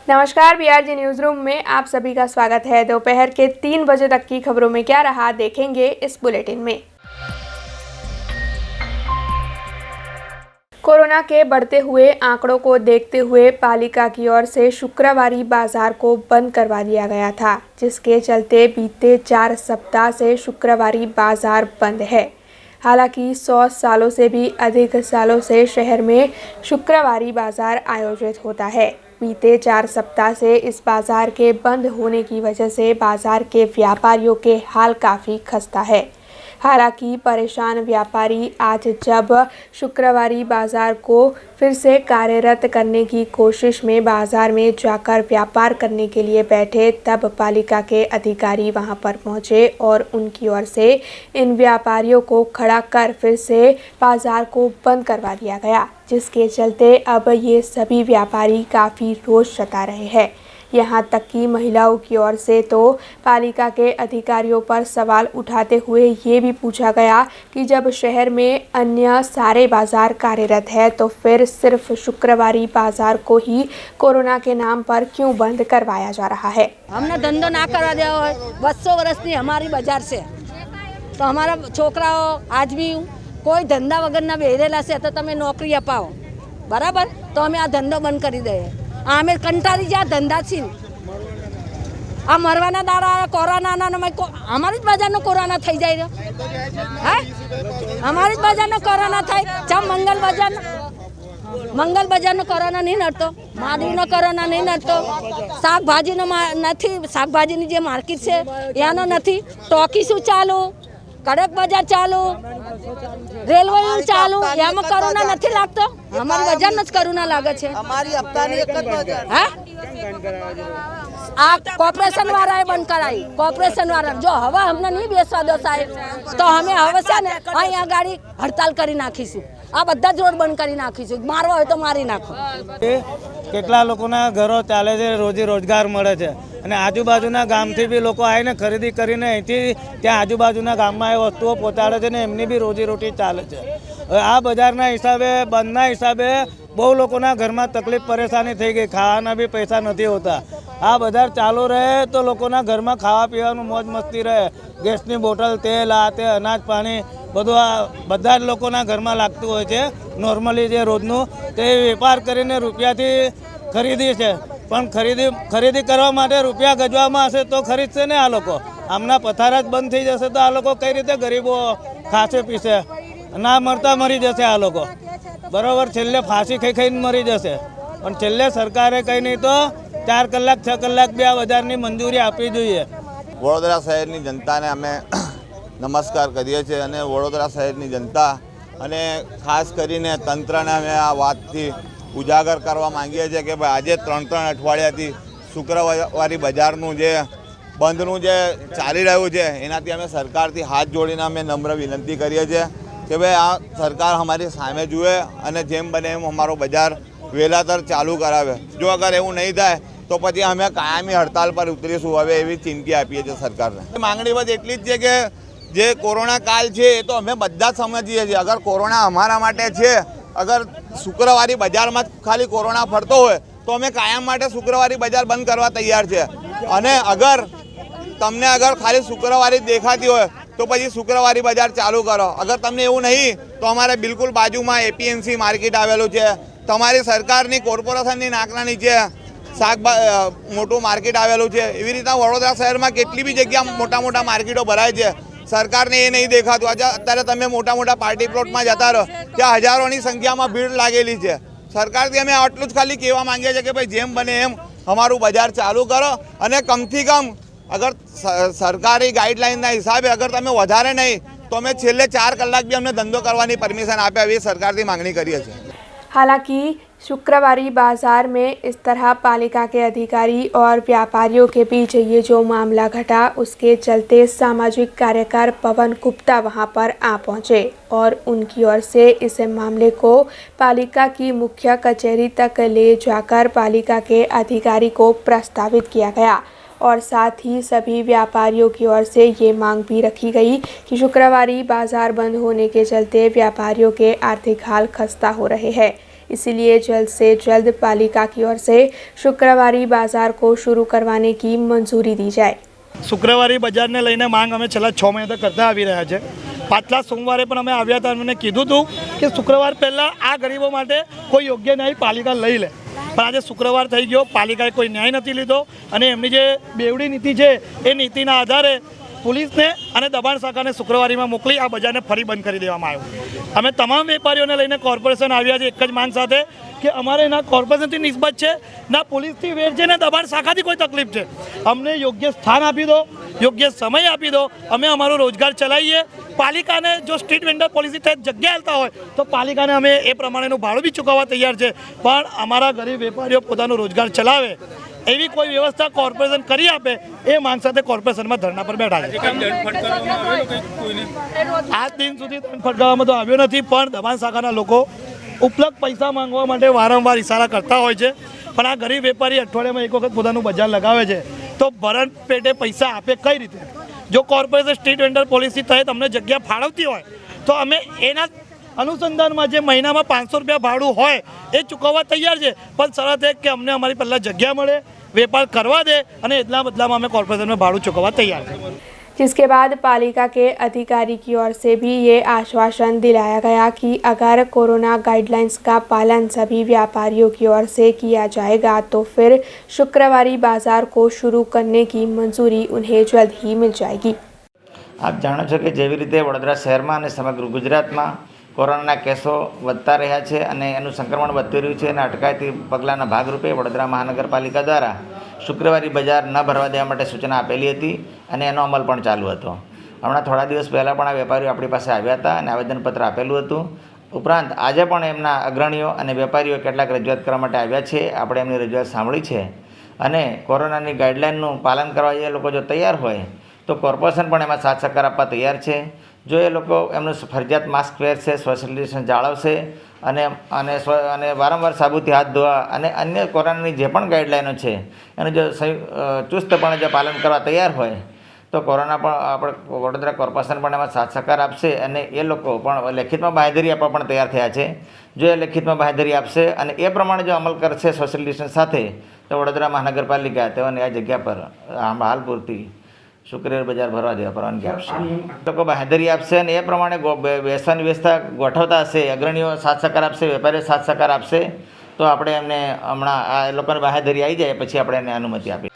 नमस्कार, BRG news room में आप सभी का स्वागत है। दोपहर के 3 बजे तक की खबरों में क्या रहा देखेंगे इस बुलेटिन में। कोरोना के बढ़ते हुए आंकड़ों को देखते हुए पालिका की ओर से शुक्रवारी बाजार को बंद करवा दिया गया था, जिसके चलते बीते 4 सप्ताह से शुक्रवारी बाजार बंद है। हालांकि 100 सालों से भी अधिक सालों से शहर में शुक्रवारी बाजार आयोजित होता है। बीते 4 सप्ताह से इस बाजार के बंद होने की वजह से बाजार के व्यापारियों के हाल काफ़ी खस्ता है। हालांकि परेशान व्यापारी आज जब शुक्रवारी बाजार को फिर से कार्यरत करने की कोशिश में बाजार में जाकर व्यापार करने के लिए बैठे, तब पालिका के अधिकारी वहां पर पहुंचे और उनकी ओर से इन व्यापारियों को खड़ा कर फिर से बाजार को बंद करवा दिया गया, जिसके चलते अब ये सभी व्यापारी काफ़ी रोष जता रहे हैं। यहाँ तक कि महिलाओं की ओर से तो पालिका के अधिकारियों पर सवाल उठाते हुए ये भी पूछा गया कि जब शहर में अन्य सारे बाजार कार्यरत है तो फिर सिर्फ शुक्रवारी बाजार को ही कोरोना के नाम पर क्यों बंद करवाया जा रहा है। हमने धंधो ना करवा दिया हो 200 वर्षनी हमारी बाजार से, तो हमारा छोकराओ आदमी कोई धंधा वगैरह ना बेरेला से तो तमे नौकरी अपाओ बराबर, तो हमें आ धंधो बंद करी दे। आमे कंटारी जा धंधा छी आ मरवाना दारा कोरोना ना हमारी बाजार नो कोरोना थई जाय है, हमारी बाजार नो कोरोना थाय जब मंगल बाजार नो कोरोना नहीं नड़तो, माधवी नो कोरोना नहीं नड़तो, शाकभाजी नो नहीं, शाकभाजी नी जे मार्केट से यानो नहीं, टॉकी शू चालू, कड़क बाजार चालू, रेलवे चालू, यामा कोरोना नहीं लागतो। हमारी बाजार न कोरोना लागे छे। हमारी हफ्ता नहीं एक बाजार है आ कॉर्पोरेशन वाला बंद कराई, कॉर्पोरेशन वाला जो हवा हमने नहीं बेचवा दो साहेब, तो हमें हवा से ने अहीं गाड़ी हड़ताल करी नाखीशु, आ बधा ज रोड बंद करी नाखीशु, मारवा होय तो मारी नाखो। કેટલા લોકોના ઘરો ચાલે છે, રોજી રોજગાર મળે છે અને આજુબાજુના ગામથી બી લોકો આવીને ખરીદી કરીને અહીંથી ત્યાં આજુબાજુના ગામમાં એ વસ્તુઓ પહોંચાડે છે ને એમની બી રોજીરોટી ચાલે છે। હવે આ બજારના હિસાબે, બંધના હિસાબે બહુ લોકોના ઘરમાં તકલીફ પરેશાની થઈ ગઈ, ખાવાના બી પૈસા નથી હોતા। આ બજાર ચાલુ રહે તો લોકોના ઘરમાં ખાવા પીવાનું મોજ મસ્તી રહે, ગેસની બોટલ, તેલ, આ તે અનાજ પાણી બધું આ બધા જ લોકોના ઘરમાં લાગતું હોય છે। નોર્મલી જે રોજનું તે વેપાર કરીને રૂપિયાથી ખરીદી છે, પણ ખરીદી કરવા માટે રૂપિયા ગજવામાં હશે તો ખરીદશે ને આ લોકો। આમના પથારા જ બંધ થઈ જશે તો આ લોકો કઈ રીતે ગરીબો ખાશે પીશે, ના મરતા મરી જશે આ લોકો બરોબર। છેલ્લે ફાંસી ખાઈ ખાઈને મરી જશે, પણ છેલ્લે સરકારે કંઈ નહીં તો 4 કલાક 6 કલાક બી આ બજારની મંજૂરી આપવી જોઈએ। વડોદરા શહેરની જનતાને અમે નમસ્કાર કરીએ છીએ અને વડોદરા શહેરની જનતા અને ખાસ કરીને તંત્રને અમે આ વાતથી ઉજાગર કરવા માંગીએ છીએ કે ભાઈ આજે 3 અઠવાડિયાથી શુક્રવારી બજારનું જે બંધનું જે ચાલી રહ્યું છે એનાથી અમે સરકારથી હાથ જોડીને અમે નમ્ર વિનંતી કરીએ છીએ કે ભાઈ આ સરકાર અમારી સામે જુએ અને જેમ બને એમ અમારો બજાર વહેલાતર ચાલુ કરાવે। જો અગર એવું નહીં થાય તો પછી અમે કાયમી હડતાલ પર ઉતરીશું, હવે એવી ચીમકી આપીએ છીએ સરકારને। માંગણી બસ એટલી જ છે કે જે કોરોના કાળ છે એ તો અમે બધા જ સમજીએ છીએ, અગર કોરોના અમારા માટે છે, અગર શુક્રવારી બજારમાં ખાલી કોરોના ફરતો હોય તો અમે કાયમ માટે શુક્રવારી બજાર બંધ કરવા તૈયાર છે। અને અગર તમને અગર ખાલી શુક્રવારી દેખાતી હોય તો પછી શુક્રવારી બજાર ચાલુ કરો। અગર તમને એવું નહીં તો અમારે બિલકુલ બાજુમાં એપીએમસી માર્કેટ આવેલું છે, તમારી સરકારની કોર્પોરેશનની નાકના નીચે મોટું માર્કેટ આવેલું છે। એવી રીતના વડોદરા શહેરમાં કેટલી બી જગ્યા મોટા મોટા માર્કેટો ભરાય છે, સરકારને એ નહીં દેખાતું। અત્યારે તમે મોટા મોટા પાર્ટી પ્લોટમાં જતા રહો ત્યાં હજારોની સંખ્યામાં ભીડ લાગેલી છે। સરકારથી અમે આટલું જ ખાલી કહેવા માંગીએ છીએ કે ભાઈ જેમ બને એમ અમારું બજાર ચાલુ કરો અને કમથી કમ અગર સરકારી ગાઈડલાઇનના હિસાબે અગર તમે વધારે નહીં તો અમે છેલ્લે 4 કલાક બી અમને ધંધો કરવાની પરમિશન આપે એવી સરકારથી માંગણી કરીએ છીએ। हालांकि शुक्रवारी बाजार में इस तरह पालिका के अधिकारी और व्यापारियों के बीच ये जो मामला घटा, उसके चलते सामाजिक कार्यकर पवन गुप्ता वहां पर आ पहुंचे और उनकी ओर से इस मामले को पालिका की मुख्य कचहरी तक ले जाकर पालिका के अधिकारी को प्रस्तावित किया गया और साथ ही सभी व्यापारियों की ओर से ये मांग भी रखी गई कि शुक्रवारी बाजार बंद होने के चलते व्यापारियों के आर्थिक हाल खस्ता हो रहे हैं। इसीलिए जल्द से जल्द पालिका की ओर से शुक्रवारी बाजार को शुरू करवाने की मंजूरी दी जाए। શુક્રવારી બજારને લઈને માંગ અમે છેલ્લા 6 મહિનાથી કરતા આવી રહ્યા છે। પાછલા સોમવારે પણ અમે આવ્યા હતા, અમને કીધું હતું કે શુક્રવાર પહેલાં આ ગરીબો માટે કોઈ યોગ્ય ન્યાય પાલિકા લઈ લે, પણ આજે શુક્રવાર થઈ ગયો, પાલિકાએ કોઈ ન્યાય નથી લીધો અને એમની જે બેવડી નીતિ છે એ નીતિના આધારે પોલીસને અને દબાણ શાખાને શુક્રવારીમાં મોકલી આ બજારને ફરી બંધ કરી દેવામાં આવ્યો। અમે તમામ વેપારીઓને લઈને કોર્પોરેશન આવ્યા છે એક જ માંગ સાથે કે અમારે ના કોર્પોરેશનથી નિસ્બત છે, ના પોલીસથી વેર છે, ને દબાણ શાખાથી કોઈ તકલીફ છે। અમને યોગ્ય સ્થાન આપી દો, યોગ્ય સમય આપી દો, અમે અમારો રોજગાર ચલાવીએ। પાલિકાને જો સ્ટ્રીટ વેન્ડર પોલિસી તહેત જગ્યા આપતા હોય તો પાલિકાને અમે એ પ્રમાણેનું ભાડું બી ચૂકવવા તૈયાર છે, પણ અમારા ગરીબ વેપારીઓ પોતાનો રોજગાર ચલાવે એવી કોઈ વ્યવસ્થા કોર્પોરેશન કરી આપે એ માંગ સાથે કોર્પોરેશનમાં ધરણા પર બેઠા છે। આજ દિન સુધી દંડ ફટકારવામાં તો આવ્યો નથી, પણ દબાણ શાખાના લોકો ઉપલબ્ધ પૈસા માંગવા માટે વારંવાર ઇશારા કરતા હોય છે, પણ આ ગરીબ વેપારી અઠવાડિયામાં એક વખત પોતાનું બજાર લગાવે છે તો ભરણ પેટે પૈસા આપે કઈ રીતે? જો કોર્પોરેશન સ્ટ્રીટ વેન્ડર પોલિસી તહેત અમને જગ્યા ફાળવતી હોય તો અમે એના અનુસંધાનમાં જે મહિનામાં 500 રૂપિયા ભાડું હોય એ ચૂકવવા તૈયાર છે, પણ શરત એ કે અમને અમારી પહેલાં જગ્યા મળે, વેપાર करवा दे અને એટલા બદલામાં અમે કોર્પોરેશન में भाड़ू चुकवा तैयार हैं। जिसके बाद पालिका के अधिकारी की ओर से भी ये आश्वासन दिलाया गया कि अगर कोरोना गाइडलाइंस का पालन सभी व्यापारियों की ओर से किया जाएगा तो फिर शुक्रवारी बाजार को शुरू करने की मंजूरी उन्हें जल्द ही मिल जाएगी। आप जाणो छो कि जेवी रीते वडोदरा शहर में और समग्र गुजरात में कोरोना केसों વધતા રહ્યા છે અને એનું સંક્રમણ વધતું રહ્યું છે અને અટકાયતી પગલાંના ભાગરૂપે વડોદરા મહાનગરપાલિકા દ્વારા શુક્રવારી બજાર ન ભરવા દેવા માટે સૂચના આપેલી હતી અને એનો અમલ પણ ચાલુ હતો। હમણાં થોડા દિવસ પહેલાં પણ આ વેપારીઓ આપણી પાસે આવ્યા હતા અને આવેદનપત્ર આપેલું હતું। ઉપરાંત આજે પણ એમના અગ્રણીઓ અને વેપારીઓ કેટલાક રજૂઆત કરવા માટે આવ્યા છે। આપણે એમની રજૂઆત સાંભળી છે અને કોરોનાની ગાઈડલાઇનનું પાલન કરવા એ લોકો જો તૈયાર હોય તો કોર્પોરેશન પણ એમાં સાથ સહકાર આપવા તૈયાર છે। જો એ લોકો એમનું ફરજિયાત માસ્ક પહેરશે, સોશિયલ ડિસ્ટન્સ જાળવશે અને વારંવાર સાબુથી હાથ ધોવા અને અન્ય કોરોનાની જે પણ ગાઈડલાઈનો છે એનું જો ચુસ્તપણે જો પાલન કરવા તૈયાર હોય તો કોરોના પણ આપણે વડોદરા કોર્પોરેશન પણ એમાં સાથ સહકાર આપશે અને એ લોકો પણ લેખિતમાં બાંહેધરી આપવા પણ તૈયાર થયા છે। જો એ લેખિતમાં બાંહેધરી આપશે અને એ પ્રમાણે જો અમલ કરશે સોશિયલ ડિસ્ટન્સ સાથે તો વડોદરા મહાનગરપાલિકા તેઓને આ જગ્યા પર હાલ પૂરતી શુક્રવાર બજાર ભરવા દેવા પરવાનગી આપશે। લોકો બાંહેધરી આપશે અને એ પ્રમાણે બેસવાની વ્યવસ્થા ગોઠવતા હશે, અગ્રણીઓ સાથ સહકાર આપશે, વેપારીઓ સાથ સહકાર આપશે તો આપણે એમને હમણાં આ લોકોને બાંહેધરી આવી જાય પછી આપણે એને અનુમતિ આપીએ।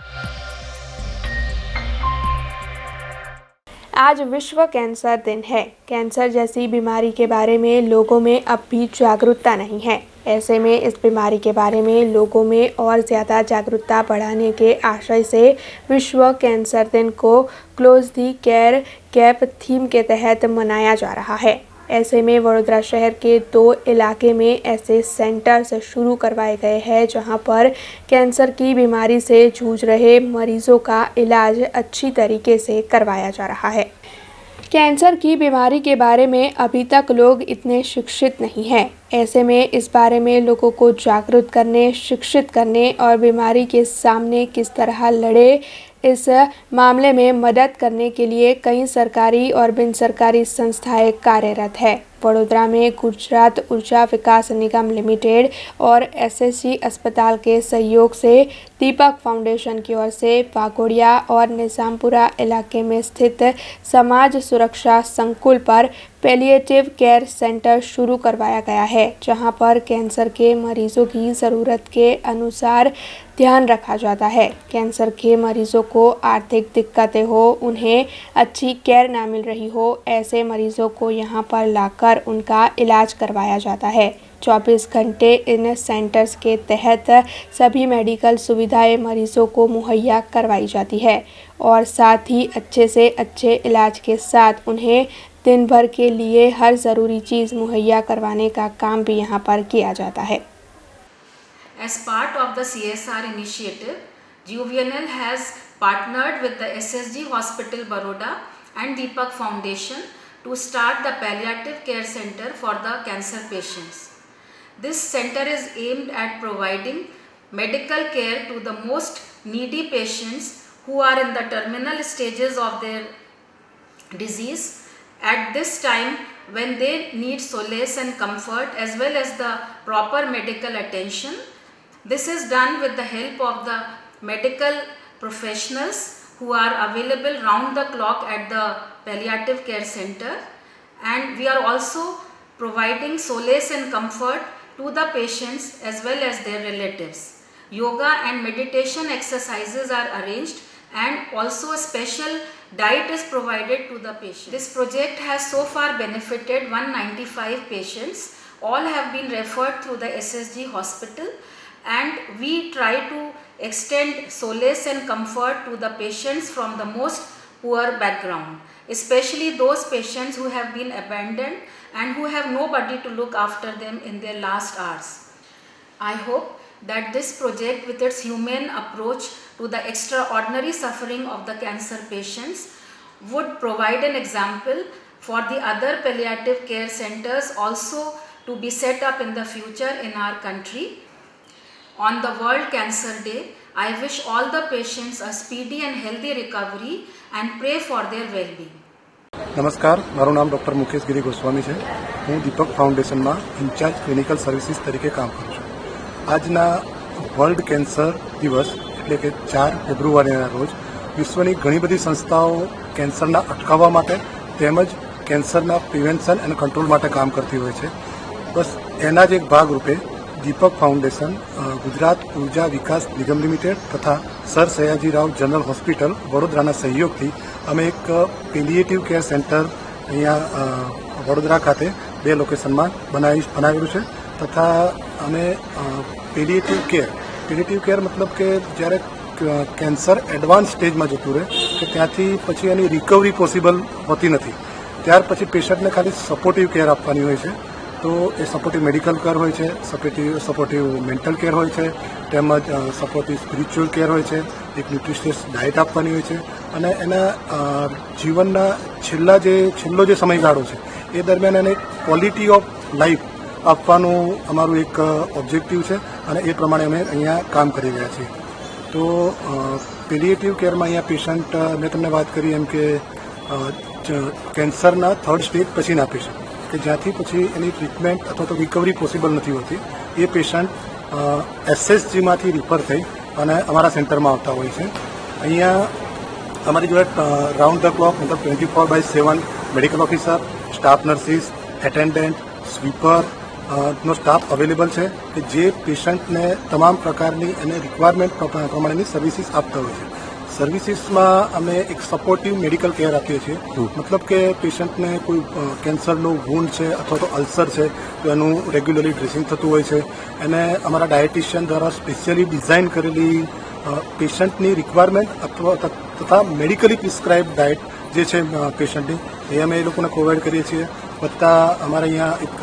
आज विश्व कैंसर दिन है। कैंसर जैसी बीमारी के बारे में लोगों में अब भी जागरूकता नहीं है। ऐसे में इस बीमारी के बारे में लोगों में और ज़्यादा जागरूकता बढ़ाने के आशय से विश्व कैंसर दिन को close the care gap theme के तहत मनाया जा रहा है। ऐसे में वडोदरा शहर के 2 इलाके में ऐसे सेंटर्स शुरू करवाए गए हैं जहां पर कैंसर की बीमारी से जूझ रहे मरीजों का इलाज अच्छी तरीके से करवाया जा रहा है। कैंसर की बीमारी के बारे में अभी तक लोग इतने शिक्षित नहीं हैं। ऐसे में इस बारे में लोगों को जागरूक करने, शिक्षित करने और बीमारी के सामने किस तरह लड़े इस मामले में मदद करने के लिए कई सरकारी और बिन सरकारी संस्थाएं कार्यरत है। वडोदरा में गुजरात ऊर्जा विकास निगम लिमिटेड और एसएसजी अस्पताल के सहयोग से दीपक फाउंडेशन की ओर से वाघोड़िया और निजामपुरा इलाके में स्थित समाज सुरक्षा संकुल पर पैलिएटिव केयर सेंटर शुरू करवाया गया है, जहां पर कैंसर के मरीजों की ज़रूरत के अनुसार ध्यान रखा जाता है। कैंसर के मरीजों को आर्थिक दिक्कतें हो, उन्हें अच्छी केयर ना मिल रही हो, ऐसे मरीजों को यहां पर लाकर उनका इलाज करवाया जाता है। 24 घंटे इन सेंटर्स के तहत सभी मेडिकल सुविधाएं मरीजों को मुहैया करवाई जाती है और साथ ही अच्छे से अच्छे इलाज के साथ उन्हें दिन भर के लिए हर ज़रूरी चीज़ मुहैया करवाने का काम भी यहाँ पर किया जाता है। As part of the CSR initiative, GUVNL has partnered with the SSG Hospital Baroda and Deepak Foundation to start the palliative care center for the cancer patients. This center is aimed at providing medical care to the most needy patients who are in the terminal stages of their disease. At this time, when they need solace and comfort as well as the proper medical attention. This is done with the help of the medical professionals who are available round the clock at the palliative care center, and we are also providing solace and comfort to the patients as well as their relatives. Yoga and meditation exercises are arranged and also a special diet is provided to the patient. This project has so far benefited 195 patients. All have been referred through the SSG hospital, and we try to extend solace and comfort to the patients from the most poor background, especially those patients who have been abandoned and who have nobody to look after them in their last hours. I hope that this project, with its humane approach to the extraordinary suffering of the cancer patients, would provide an example for the other palliative care centers also to be set up in the future in our country. On the World Cancer Day, I wish all the patients a speedy and healthy recovery and pray for their well-being. નમસ્કાર, મારું નામ doctor Mukesh ગિરી ગોસ્વામી છે. હું દીપક ફાઉન્ડેશનમાં in charge clinical services તરીકે કામ કરું છું. આજના વર્લ્ડ કેન્સર દિવસ એટલે કે 4 ફેબ્રુઆરીના રોજ વિશ્વની ઘણી બધી સંસ્થાઓ કેન્સરના અટકાવવા માટે તેમજ કેન્સરના પ્રિવેન્શન અને કંટ્રોલ માટે કામ કરતી હોય છે. બસ એના જ એક ભાગરૂપે દીપક ફાઉન્ડેશન ગુજરાત ઉર્જા વિકાસ નિગમ લિમિટેડ તથા સર સયાજીરાવ જનરલ હોસ્પિટલ વડોદરાના સહયોગથી અમે એક પેલિએટિવ કેર સેન્ટર અહીંયા વડોદરા ખાતે 2 લોકેશનમાં બનાવેલું છે. તથા અમે પેલિએટિવ કેર મતલબ કે જ્યારે કેન્સર એડવાન્સ સ્ટેજમાં જતું રહે કે ત્યાંથી પછી એની રિકવરી પોસિબલ હોતી નથી, ત્યાર પછી પેશન્ટને ખાલી સપોર્ટિવ કેર આપવાની હોય છે. તો એ સપોર્ટિવ મેડિકલ કેર હોય છે, સપોર્ટિવ મેન્ટલ કેર હોય છે, તેમજ સપોર્ટિવ સ્પિરિચ્યુઅલ કેર હોય છે, એક ન્યુટ્રિશિયસ ડાયટ આપવાની હોય છે, અને એના જીવનના છેલ્લો જે સમયગાળો છે એ દરમિયાન એને ક્વોલિટી ઓફ લાઈફ આપવાનું અમારું એક ઓબ્જેક્ટિવ છે, અને એ પ્રમાણે અમે અહીંયા કામ કરી રહ્યા છીએ. તો પેલિએટિવ કેરમાં અહીંયા પેશન્ટ, મેં તમને વાત કરી એમ કે કેન્સરના 3rd સ્ટેજ પછીના પેશન્ટ કે જ્યાંથી પછી એની ટ્રીટમેન્ટ અથવા તો રિકવરી પોસિબલ નથી હોતી, એ પેશન્ટ એસએસજીમાંથી રિફર થઈ અને અમારા સેન્ટરમાં આવતા હોય છે. અહીંયા અમારી જોડે રાઉન્ડ ધ ક્લોક મતલબ 24/7 medical officer, staff nurses, attendant, sweeper નો સ્ટાફ અવેલેબલ છે કે જે પેશન્ટને તમામ પ્રકારની અને રિક્વાયરમેન્ટ પ્રમાણેની સર્વિસીસ આપતા હોય છે. સર્વિસીસમાં અમે એક સપોર્ટિવ મેડિકલ કેર આપીએ છીએ. મતલબ કે પેશન્ટને કોઈ કેન્સરનો વૂન્ડ છે અથવા તો અલ્સર છે તો એનું રેગ્યુલરલી ડ્રેસિંગ થતું હોય છે. એને અમારા ડાયટિશિયન દ્વારા સ્પેશિયલી ડિઝાઇન કરેલી પેશન્ટની રિક્વાયરમેન્ટ અથવા તથા મેડિકલી પ્રિસ્ક્રાઇબ ડાયટ જે છે પેશન્ટની એ અમે એ લોકોને પ્રોવાઈડ કરીએ છીએ. વત્તા અમારે અહીંયા એક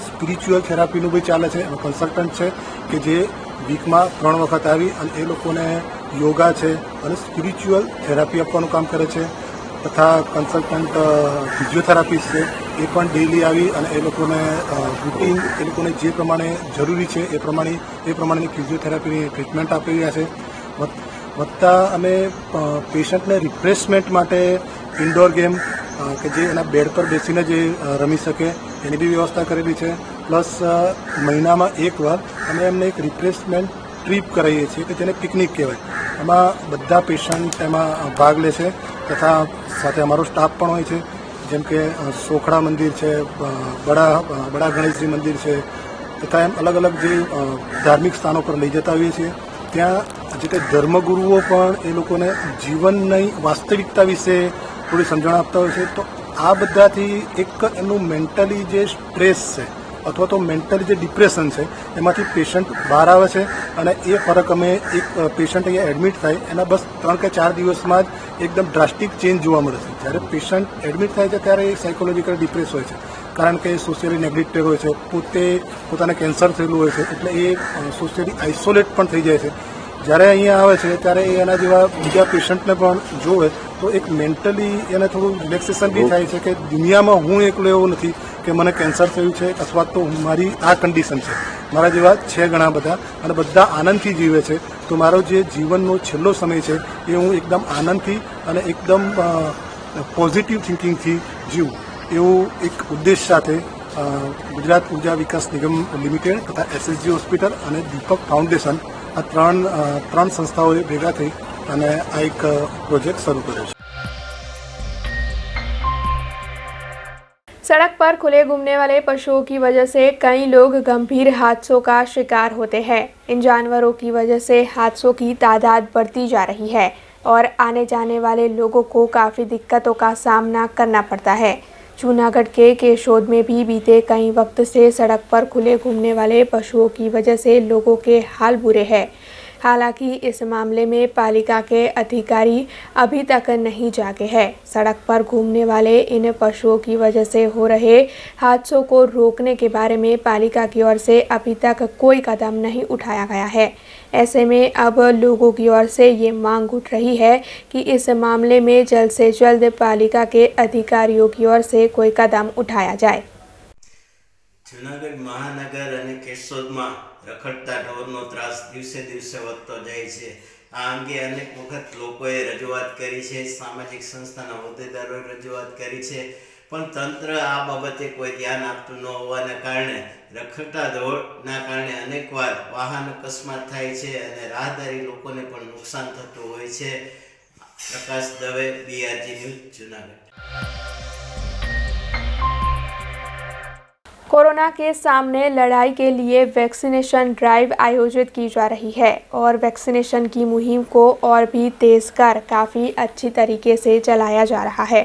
સ્પિરિચ્યુઅલ થેરાપીનું બી ચાલે છે. કન્સલ્ટન્ટ છે કે જે વીકમાં 3 વખત આવી અને એ લોકોને યોગા છે અને સ્પિરિચ્યુઅલ થેરાપી આપવાનું કામ કરે છે. તથા કન્સલ્ટન્ટ ફિઝિયોથેરાપિસ્ટ છે, એ પણ ડેઇલી આવી અને એ લોકોને રૂટીન એ લોકોને જે પ્રમાણે જરૂરી છે એ પ્રમાણેની ફિઝિયોથેરાપીની ટ્રીટમેન્ટ આપી રહ્યા છે. વત્તા અમે પેશન્ટને રિફ્રેશમેન્ટ માટે ઇન્ડોર ગેમ કે જે એના બેડ પર બેસીને જે રમી શકે એની બી વ્યવસ્થા કરેલી છે. પ્લસ મહિનામાં 1 વાર અમે એમને એક રિફ્રેશમેન્ટ ટ્રીપ કરાવીએ છીએ કે જેને પિકનિક કહેવાય. એમાં બધા પેશન્ટ એમાં ભાગ લે છે. તથા સાથે અમારો સ્ટાફ પણ હોય છે, જેમ કે સોખડા મંદિર છે, બડા ગણેશજી મંદિર છે, તથા એમ અલગ અલગ જે ધાર્મિક સ્થાનો પર લઈ જતા હોઈએ છીએ. ત્યાં જે તે ધર્મગુરુઓ પણ એ લોકોને જીવનની વાસ્તવિકતા વિશે થોડી સમજણ આપતા હોય છે. તો આ બધાથી એક એમનું મેન્ટલી જે સ્ટ્રેસ છે અથવા તો મેન્ટલી જે ડિપ્રેશન છે એમાંથી પેશન્ટ બહાર આવે છે. અને એ ફરક અમે એક પેશન્ટ અહીંયા એડમિટ થાય એના બસ 3 કે 4 દિવસમાં જ એકદમ ડ્રાસ્ટિક ચેન્જ જોવા મળે છે. જ્યારે પેશન્ટ એડમિટ થાય છે ત્યારે એ સાયકોલોજીકલ ડિપ્રેસ હોય છે, કારણ કે સોશિયલી નેગ્લેક્ટેડ હોય છે, પોતાને કેન્સર થયેલું હોય છે, એટલે એ સોશિયલી આઇસોલેટ પણ થઈ જાય છે. જ્યારે અહીંયા આવે છે ત્યારે એ એના જેવા બીજા પેશન્ટને પણ જોવે તો એક મેન્ટલી એને થોડું રિલેક્સેશન બી થાય છે કે દુનિયામાં હું એકલો એવો નથી કે મને કેન્સર થયું છે અથવા તો મારી આ કન્ડિશન છે, મારા જેવા છે ઘણા બધા અને બધા આનંદથી જીવે છે. તો મારો જે જીવનનો છેલ્લો સમય છે એ હું એકદમ આનંદથી અને એકદમ પોઝિટિવ થિંકિંગથી જીવું એવું એક ઉદ્દેશ સાથે ગુજરાત ઉર્જા વિકાસ નિગમ લિમિટેડ તથા SSG હોસ્પિટલ અને દીપક ફાઉન્ડેશન આ ત્રણ સંસ્થાઓએ ભેગા થઈ અને આ એક પ્રોજેક્ટ શરૂ કર્યો છે। सड़क पर खुले घूमने वाले पशुओं की वजह से कई लोग गंभीर हादसों का शिकार होते हैं। इन जानवरों की वजह से हादसों की तादाद बढ़ती जा रही है और आने जाने वाले लोगों को काफ़ी दिक्कतों का सामना करना पड़ता है। जूनागढ़ के केशोद में भी बीते कई वक्त से सड़क पर खुले घूमने वाले पशुओं की वजह से लोगों के हाल बुरे हैं। हालांकि इस मामले में पालिका के अधिकारी अभी तक नहीं जागे हैं। सड़क पर घूमने वाले इन पशुओं की वजह से हो रहे हादसों को रोकने के बारे में पालिका की ओर से अभी तक कोई कदम नहीं उठाया गया है। ऐसे में अब लोगों की ओर से ये मांग उठ रही है कि इस मामले में जल्द से जल्द पालिका के अधिकारियों की ओर से कोई कदम उठाया जाए। जूनागढ़ महानगर અને કેશોદમાં રખડતા ઢોરનો ત્રાસ દિવસે દિવસે વધતો જાય છે। આ અંગે અનેક વખત લોકોએ રજૂઆત કરી છે, સામાજિક સંસ્થાના હોદ્દેદારોએ રજૂઆત કરી છે, પણ તંત્ર આ બાબતે કોઈ ધ્યાન આપતું ન હોવાના કારણે રખડતા ઢોરના કારણે અનેકવાર વાહન અકસ્માત થાય છે અને રાહદારી લોકોને પણ નુકસાન થતું હોય છે। Prakash Dave, BRG news, Junagadh. Corona के सामने लड़ाई के लिए वैक्सीनेशन ड्राइव आयोजित की जा रही है और वैक्सीनेशन की मुहिम को और भी तेज कर काफ़ी अच्छी तरीके से चलाया जा रहा है।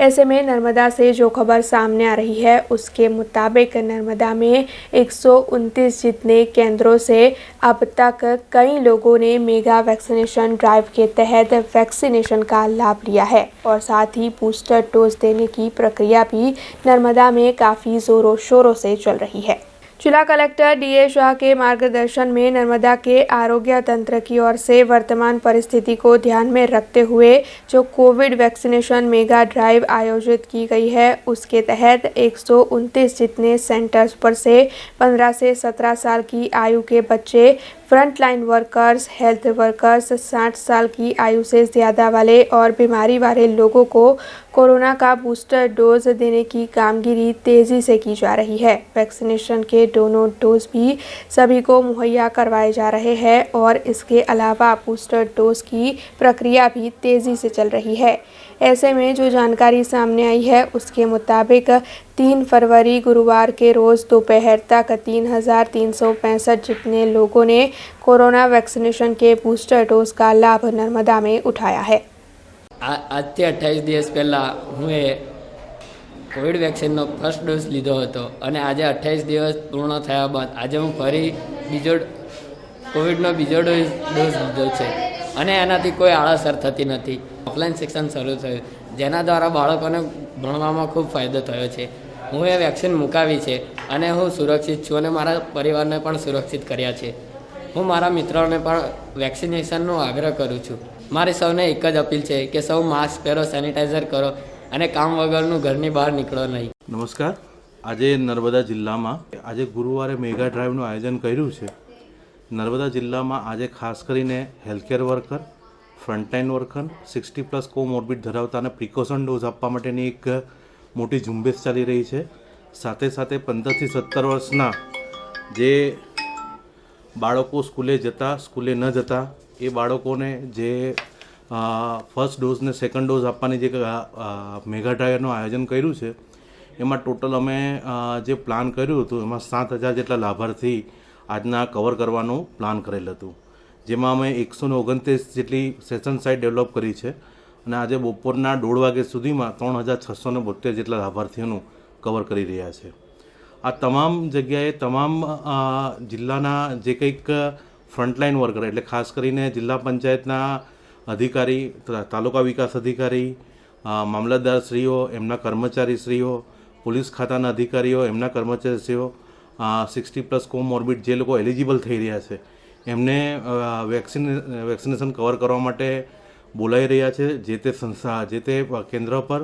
ऐसे में नर्मदा से जो खबर सामने आ रही है उसके मुताबिक नर्मदा में 129 जितने केंद्रों से अब तक कई लोगों ने मेगा वैक्सीनेशन ड्राइव के तहत वैक्सीनेशन का लाभ लिया है और साथ ही बूस्टर डोज देने की प्रक्रिया भी नर्मदा में काफ़ी ज़ोरों शोरों से चल रही है। जिला कलेक्टर DA शाह के मार्गदर्शन में नर्मदा के आरोग्य तंत्र की ओर से वर्तमान परिस्थिति को ध्यान में रखते हुए जो कोविड वैक्सीनेशन मेगा ड्राइव आयोजित की गई है उसके तहत 129 जितने सेंटर्स पर से 15 से 17 साल की आयु के बच्चे, फ्रंटलाइन वर्कर्स, हेल्थ वर्कर्स, 60 साल की आयु से ज़्यादा वाले और बीमारी वाले लोगों को कोरोना का बूस्टर डोज देने की कामगिरी तेज़ी से की जा रही है। वैक्सीनेशन के दोनों डोज भी सभी को मुहैया करवाए जा रहे हैं और इसके अलावा बूस्टर डोज की प्रक्रिया भी तेज़ी से चल रही है। ऐसे में जो जानकारी सामने आई है उसके मुताबिक 3 फरवरी गुरुवार के रोज़ दोपहर तक 3,365 जितने लोगों ने कोरोना वैक्सीनेशन के बूस्टर डोज का लाभ नर्मदा में उठाया है। આજથી 28 દિવસ પહેલાં હું કોવિડ વેક્સિનનો ફર્સ્ટ ડોઝ લીધો હતો અને આજે 28 દિવસ પૂર્ણ થયા બાદ આજે હું ફરી કોવિડનો બીજો ડોઝ લીધો છે અને એનાથી કોઈ આડઅસર થતી નથી। ઓફલાઈન શિક્ષણ શરૂ થયું જેના દ્વારા બાળકોને ભણવામાં ખૂબ ફાયદો થયો છે। હું એ વેક્સિન મુકાવી છે અને હું સુરક્ષિત છું અને મારા પરિવારને પણ સુરક્ષિત કર્યા છે। હું મારા મિત્રોને પણ વેક્સિનેશનનો આગ્રહ કરું છું। મારી સૌને એક જ અપીલ છે કે સૌ માસ્ક પહેરો, સેનિટાઈઝર કરો અને કામ વગરનું ઘરની બહાર નીકળો નહીં। નમસ્કાર। આજે નર્મદા જિલ્લામાં આજે ગુરુવારે મેગા ડ્રાઈવનું આયોજન કર્યું છે। નર્મદા જિલ્લામાં આજે ખાસ કરીને healthcare worker, frontline worker, 60+ comorbid ધરાવતાને પ્રિકોશન ડોઝ આપવા માટેની એક મોટી ઝુંબેશ ચાલી રહી છે। સાથે સાથે 15 થી 17 વર્ષના જે બાળકો સ્કૂલે ન જતા એ બાળકોને જે ફર્સ્ટ ડોઝ ને સેકન્ડ ડોઝ આપવાની જે મેગા ડ્રાઈવનું આયોજન કર્યું છે એમાં ટોટલ અમે જે પ્લાન કર્યું હતું એમાં 7,000 જેટલા લાભાર્થી આજના કવર કરવાનું પ્લાન કરેલ હતું, જેમાં અમે 129 જેટલી સેશન સાઇટ ડેવલપ કરી છે અને આજે બપોરના 1:30 વાગ્યા સુધીમાં 3,672 જેટલા લાભાર્થીઓનું કવર કરી રહ્યા છે। આ તમામ જગ્યાએ તમામ જિલ્લાના જે કંઈક ફ્રન્ટલાઇન વર્કર એટલે ખાસ કરીને જિલ્લા પંચાયતના અધિકારી, તાલુકા વિકાસ અધિકારી, મામલતદારશ્રીઓ, એમના કર્મચારીશ્રીઓ, પોલીસ ખાતાના અધિકારીઓ, એમના કર્મચારીશ્રીઓ, 60+ કોમોર્બિડ જે લોકો એલિજિબલ થઈ રહ્યા છે એમને વેક્સિનેશન કવર કરવા માટે બોલાવી રહ્યા છે જે તે સંસ્થા, જે તે કેન્દ્ર પર,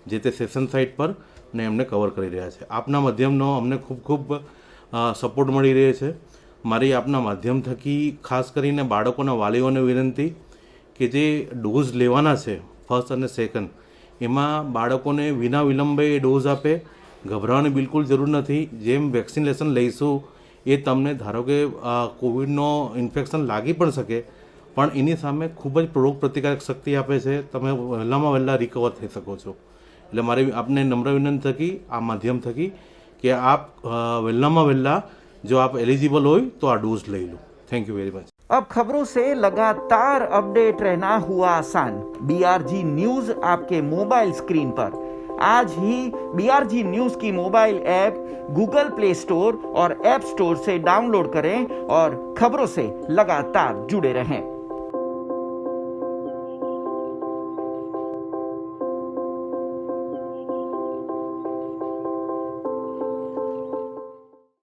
જે તે સેશન સાઇટ પર ને એમને કવર કરી રહ્યા છે। આપના માધ્યમનો અમને ખૂબ ખૂબ સપોર્ટ મળી રહ્યો છે। મારી આપના માધ્યમ થકી ખાસ કરીને બાળકોના વાલીઓને વિનંતી કે જે ડોઝ લેવાના છે ફર્સ્ટ અને સેકન્ડ એમાં બાળકોને વિના વિલંબે એ ડોઝ આપે, ગભરાવાની બિલકુલ જરૂર નથી. જેમ વેક્સિનેશન લઈશું એ તમને ધારો કે કોવિડનો ઇન્ફેક્શન લાગી પણ શકે, પણ એની સામે ખૂબ જ રોગ પ્રતિકારક શક્તિ આપે છે. તમે વહેલામાં વહેલા રિકવર થઈ શકો છો. એટલે મારી આપને નમ્ર વિનંતી થકી આ માધ્યમ થકી કે આપ વહેલામાં વહેલા જો आप एलिजिबल हो तो आ डोज ले लो. Thank you very much. अब खबरों से लगातार अपडेट रहना हुआ आसान. BRG न्यूज आपके मोबाइल स्क्रीन पर आज ही BRG न्यूज की mobile app Google Play Store और ऐप स्टोर से डाउनलोड करें और खबरों से लगातार जुड़े रहें.